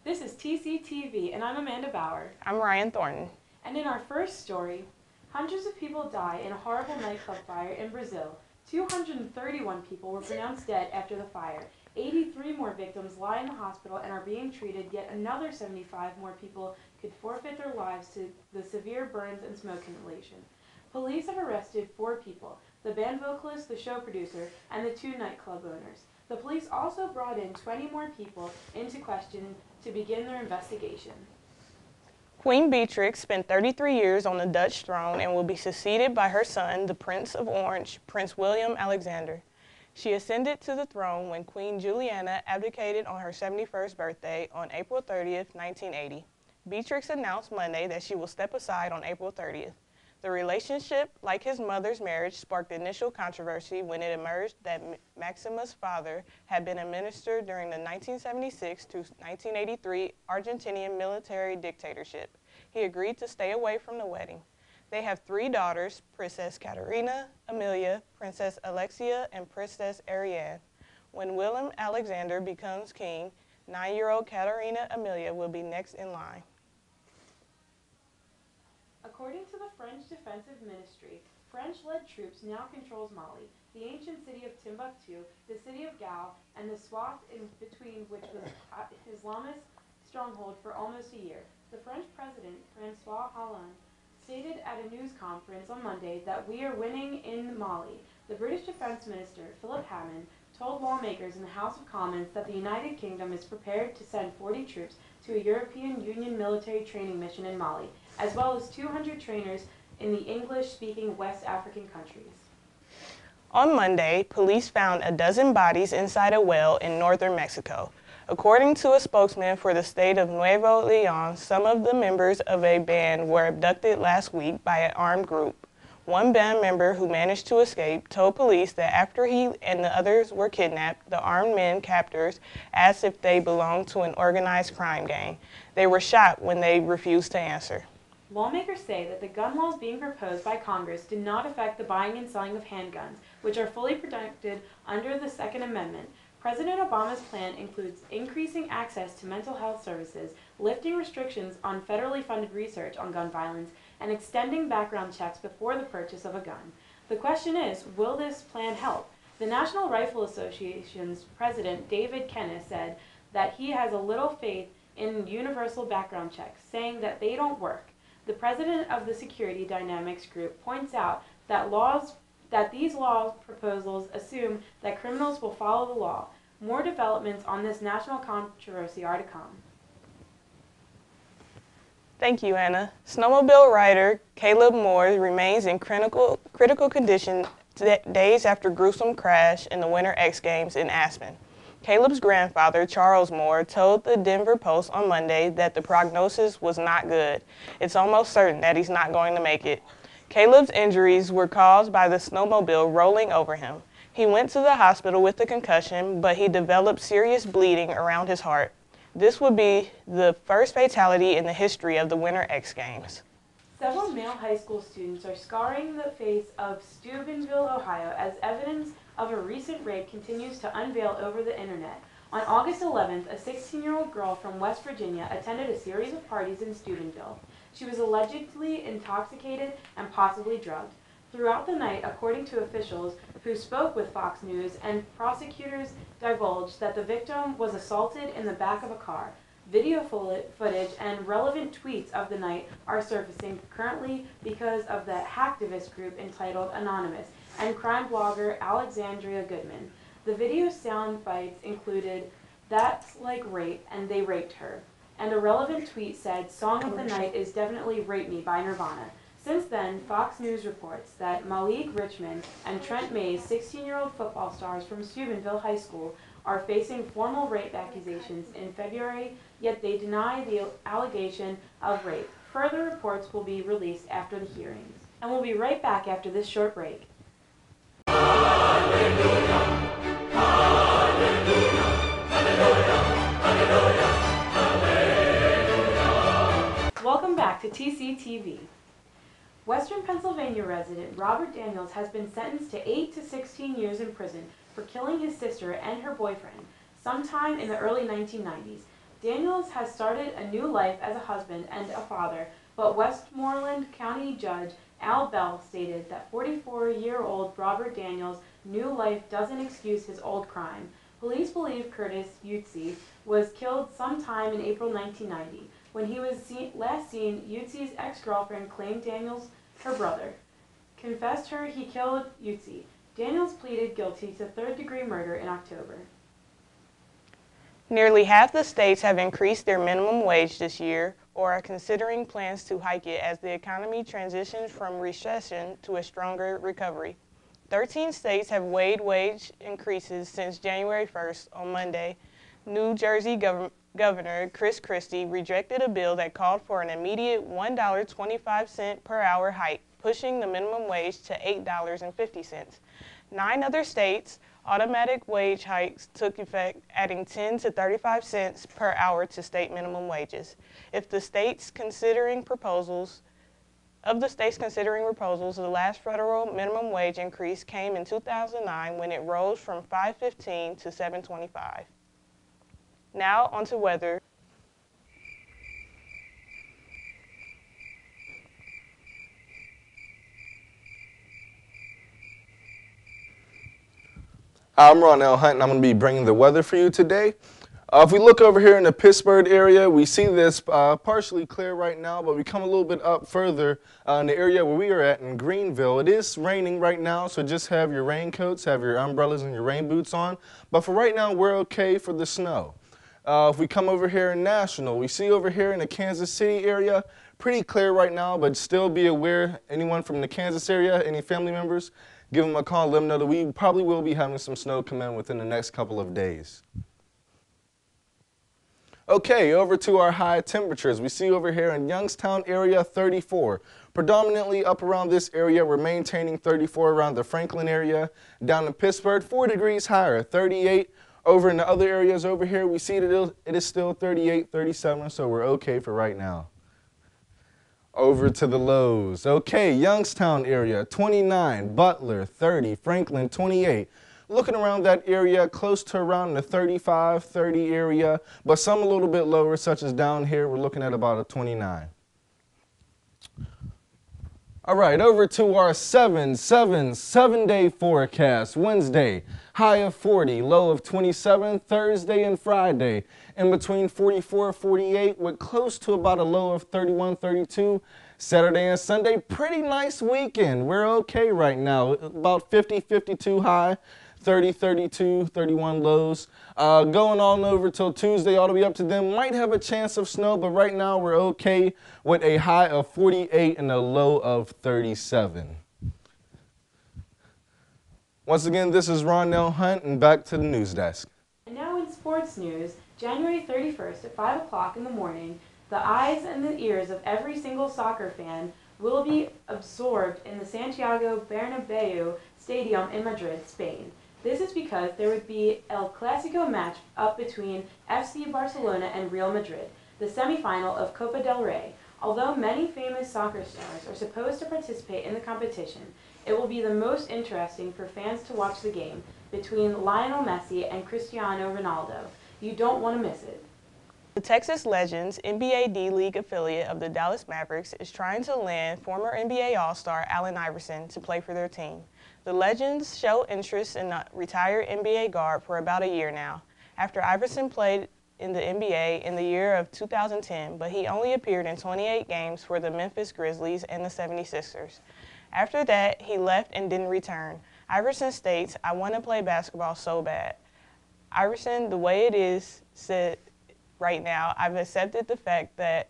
This is TCTV, and I'm Amanda Bauer. I'm Ryan Thornton. And in our first story, hundreds of people die in a horrible nightclub fire in Brazil. 231 people were pronounced dead after the fire. 83 more victims lie in the hospital and are being treated, yet another 75 more people could forfeit their lives to the severe burns and smoke inhalation. Police have arrested 4 people, the band vocalist, the show producer, and the 2 nightclub owners. The police also brought in 20 more people into question to begin their investigation. Queen Beatrix spent 33 years on the Dutch throne and will be succeeded by her son, the Prince of Orange, Prince William Alexander. She ascended to the throne when Queen Juliana abdicated on her 71st birthday on April 30th, 1980. Beatrix announced Monday that she will step aside on April 30th. The relationship, like his mother's marriage, sparked initial controversy when it emerged that Maxima's father had been a minister during the 1976 to 1983 Argentinian military dictatorship. He agreed to stay away from the wedding. They have 3 daughters, Princess Katerina, Amelia, Princess Alexia, and Princess Ariane. When Willem Alexander becomes king, 9-year-old Katerina Amelia will be next in line. According to the French Defensive Ministry, French-led troops now controls Mali, the ancient city of Timbuktu, the city of Gao, and the swath in between which was Islamist stronghold for almost a year. The French president, François Hollande, stated at a news conference on Monday that we are winning in Mali. The British Defense Minister, Philip Hammond, told lawmakers in the House of Commons that the United Kingdom is prepared to send 40 troops to a European Union military training mission in Mali, as well as 200 trainers in the English-speaking West African countries. On Monday, police found a dozen bodies inside a well in northern Mexico. According to a spokesman for the state of Nuevo León, some of the members of a band were abducted last week by an armed group. One band member who managed to escape told police that after he and the others were kidnapped, the armed men captors asked if they belonged to an organized crime gang. They were shot when they refused to answer. Lawmakers say that the gun laws being proposed by Congress do not affect the buying and selling of handguns, which are fully protected under the Second Amendment. President Obama's plan includes increasing access to mental health services, lifting restrictions on federally funded research on gun violence, and extending background checks before the purchase of a gun. The question is, will this plan help? The National Rifle Association's president, David Kenneth, said that he has a little faith in universal background checks, saying that they don't work. The president of the Security Dynamics Group points out that these law proposals assume that criminals will follow the law. More developments on this national controversy are to come. Thank you, Anna. Snowmobile rider Caleb Moore remains in critical condition days after gruesome crash in the Winter X Games in Aspen. Caleb's grandfather, Charles Moore, told the Denver Post on Monday that the prognosis was not good. It's almost certain that he's not going to make it. Caleb's injuries were caused by the snowmobile rolling over him. He went to the hospital with a concussion, but he developed serious bleeding around his heart. This would be the first fatality in the history of the Winter X Games. Several male high school students are scarring the face of Steubenville, Ohio, as evidence of a recent rape continues to unveil over the internet. On August 11th, a 16-year-old girl from West Virginia attended a series of parties in Steubenville. She was allegedly intoxicated and possibly drugged. Throughout the night, according to officials who spoke with Fox News, and prosecutors divulged that the victim was assaulted in the back of a car. Video footage and relevant tweets of the night are surfacing currently because of the hacktivist group entitled Anonymous and crime blogger Alexandria Goodman. The video sound bites included, "That's like rape, and they raped her," and a relevant tweet said, "Song of the night is definitely Rape Me" by Nirvana. Since then, Fox News reports that Malik Richmond and Trent Mays, 16-year-old football stars from Steubenville High School, are facing formal rape accusations in February, yet they deny the allegation of rape. Further reports will be released after the hearings. And we'll be right back after this short break. Hallelujah, hallelujah, hallelujah, hallelujah, hallelujah. Welcome back to TCTV. Western Pennsylvania resident Robert Daniels has been sentenced to 8 to 16 years in prison for killing his sister and her boyfriend sometime in the early 1990s. Daniels has started a new life as a husband and a father, but Westmoreland County Judge Al Bell stated that 44-year-old Robert Daniels' new life doesn't excuse his old crime. Police believe Curtis Utsi was killed sometime in April 1990. When he was last seen, Utsi's ex-girlfriend claimed Daniels, her brother, confessed he killed Utsi. Daniels pleaded guilty to third-degree murder in October. Nearly half the states have increased their minimum wage this year or are considering plans to hike it as the economy transitions from recession to a stronger recovery. 13 states have waived wage increases since January 1st. On Monday, New Jersey Governor Chris Christie rejected a bill that called for an immediate $1.25 per hour hike, pushing the minimum wage to $8.50. 9 other states' automatic wage hikes took effect, adding 10 to 35 cents per hour to state minimum wages. Of the states considering proposals, the last federal minimum wage increase came in 2009 when it rose from $5.15 to $7.25. Now on to weather. Hi, I'm Ronell Hunt, and I'm going to be bringing the weather for you today. If we look over here in the Pittsburgh area, we see this partially clear right now, but we come a little bit up further in the area where we are at in Greenville. It is raining right now, so just have your raincoats, have your umbrellas and your rain boots on. But for right now, we're okay for the snow. If we come over here in National, we see over here in the Kansas City area, pretty clear right now, but still be aware, anyone from the Kansas area, any family members, give them a call, let them know that we probably will be having some snow come in within the next couple of days. Okay, over to our high temperatures. We see over here in Youngstown area 34. Predominantly up around this area, we're maintaining 34 around the Franklin area. Down in Pittsburgh, 4 degrees higher, 38. Over in the other areas over here, we see that it is still 38, 37, so we're okay for right now. Over to the lows. Okay, Youngstown area, 29, Butler, 30, Franklin, 28. Looking around that area, close to around the 35, 30 area, but some a little bit lower, such as down here, we're looking at about a 29. All right, over to our 7-day forecast. Wednesday, high of 40, low of 27, Thursday and Friday, in between 44, 48, with close to about a low of 31, 32. Saturday and Sunday, pretty nice weekend. We're okay right now, about 50, 52 high, 30, 32, 31 lows. Going on over till Tuesday, all the way up to them. Might have a chance of snow, but right now we're okay with a high of 48 and a low of 37. Once again, this is Ronell Hunt, and back to the news desk. And now in sports news, January 31st at 5 o'clock in the morning, the eyes and the ears of every single soccer fan will be absorbed in the Santiago Bernabeu Stadium in Madrid, Spain. This is because there would be El Clasico match up between FC Barcelona and Real Madrid, the semifinal of Copa del Rey. Although many famous soccer stars are supposed to participate in the competition, it will be the most interesting for fans to watch the game between Lionel Messi and Cristiano Ronaldo. You don't want to miss it. The Texas Legends, NBA D-League affiliate of the Dallas Mavericks, is trying to land former NBA All-Star Allen Iverson to play for their team. The Legends show interest in the retired NBA guard for about a year now, after Iverson played in the NBA in the year of 2010, but he only appeared in 28 games for the Memphis Grizzlies and the 76ers. After that, he left and didn't return. Iverson states, "I want to play basketball so bad." Iverson, the way it is, said, "Right now, I've accepted the fact that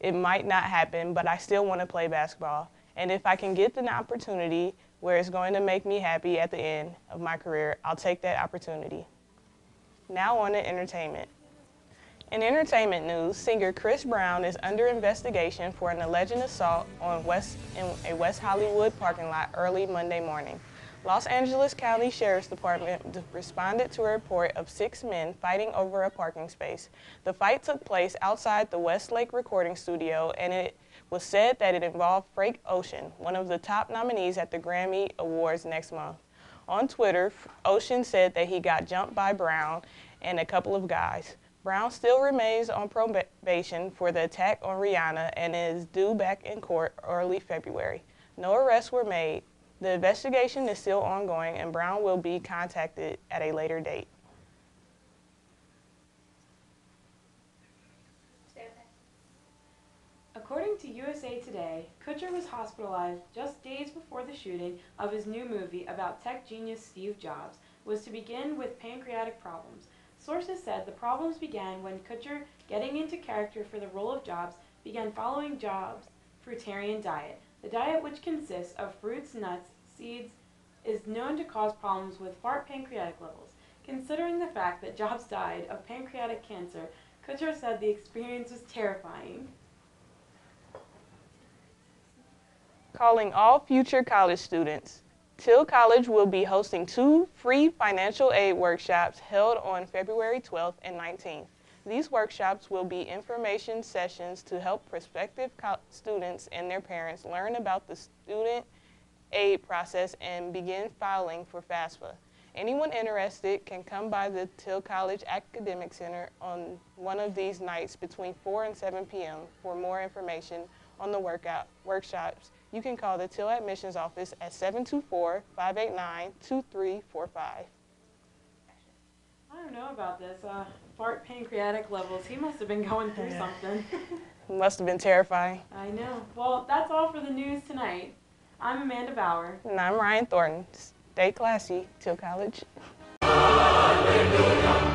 it might not happen, but I still want to play basketball. And if I can get an opportunity where it's going to make me happy at the end of my career, I'll take that opportunity." Now on to entertainment. In entertainment news, singer Chris Brown is under investigation for an alleged assault in a West Hollywood parking lot early Monday morning. Los Angeles County Sheriff's Department responded to a report of 6 men fighting over a parking space. The fight took place outside the Westlake recording studio, and it was said that it involved Frank Ocean, one of the top nominees at the Grammy Awards next month. On Twitter, Ocean said that he got jumped by Brown and a couple of guys. Brown still remains on probation for the attack on Rihanna and is due back in court early February. No arrests were made. The investigation is still ongoing, and Brown will be contacted at a later date. According to USA Today, Kutcher was hospitalized just days before the shooting of his new movie about tech genius Steve Jobs was to begin with pancreatic problems. Sources said the problems began when Kutcher, getting into character for the role of Jobs, began following Jobs' fruitarian diet. The diet, which consists of fruits, nuts, seeds, is known to cause problems with fart pancreatic levels. Considering the fact that Jobs died of pancreatic cancer, Kutcher said the experience was terrifying. Calling all future college students. Till College will be hosting 2 free financial aid workshops held on February 12th and 19th. These workshops will be information sessions to help prospective students and their parents learn about the student aid process and begin filing for FAFSA. Anyone interested can come by the Till College Academic Center on one of these nights between 4 and 7 p.m. For more information on the workshops, you can call the Till Admissions Office at 724-589-2345. I don't know about this. Fart pancreatic levels. He must have been going through something. Must have been terrifying. I know. Well, that's all for the news tonight. I'm Amanda Bauer. And I'm Ryan Thornton. Stay classy, Till College. Hallelujah.